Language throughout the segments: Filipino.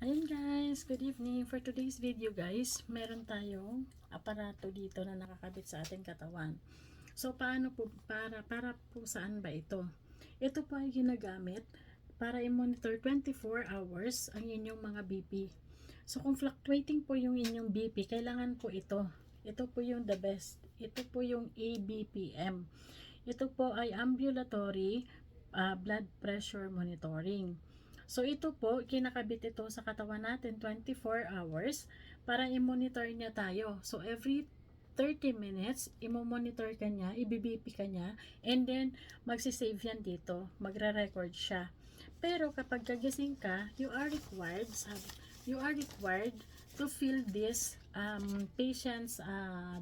Ayun guys, good evening. For today's video guys, meron tayong aparato dito na nakakabit sa ating katawan. So paano po, para po saan ba ito? Ito po ay ginagamit para i-monitor 24 hours ang inyong mga BP. So kung fluctuating po yung inyong BP, kailangan po ito. Ito po yung the best. Ito po yung ABPM. Ito po ay ambulatory blood pressure monitoring. So ito po, kinakabit ito sa katawan natin 24 hours para i-monitor niya tayo. So every 30 minutes, i-monitor ka niya, i-BP ka niya, and then magsisave yan dito, magre-record siya. Pero kapag gagising ka, you are required to fill this patient's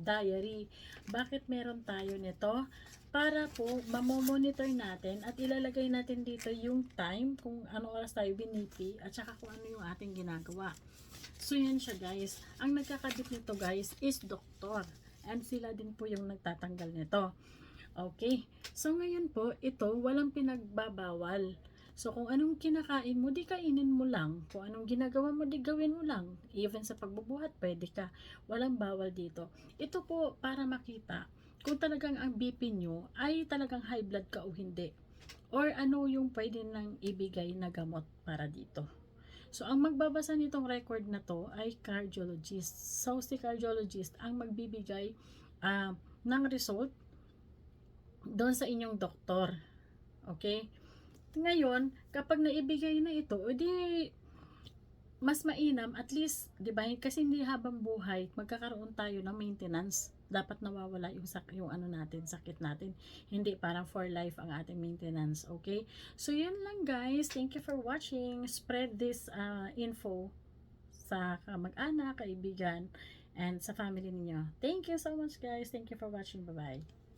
diary. Bakit meron tayo nito? Para po mamomonitor natin at ilalagay natin dito yung time kung ano oras tayo binipi at saka kung ano yung ating ginagawa. So yan siya guys. Ang nagkakabit nito guys is doktor, and sila din po yung nagtatanggal nito. Okay, so ngayon po ito walang pinagbabawal. So kung anong kinakain mo, di kainin mo lang. Kung anong ginagawa mo, di gawin mo lang. Even sa pagbubuhat, pwede ka. Walang bawal dito. Ito po para makita kung talagang ang BP nyo ay talagang high blood ka o hindi. Or ano yung pwede nang ibigay na gamot para dito. So ang magbabasa nitong record na to ay cardiologist. So si cardiologist ang magbibigay ng result doon sa inyong doktor. Okay? Ngayon, kapag naibigay na ito, edi mas mainam, at least, di ba? Kasi hindi habang buhay, magkakaroon tayo ng maintenance. Dapat nawawala yung ano natin, sakit natin. Hindi parang for life ang ating maintenance, okay? So, yun lang guys. Thank you for watching. Spread this info sa kamag-anak, kaibigan, and sa family ninyo. Thank you so much guys. Thank you for watching. Bye-bye.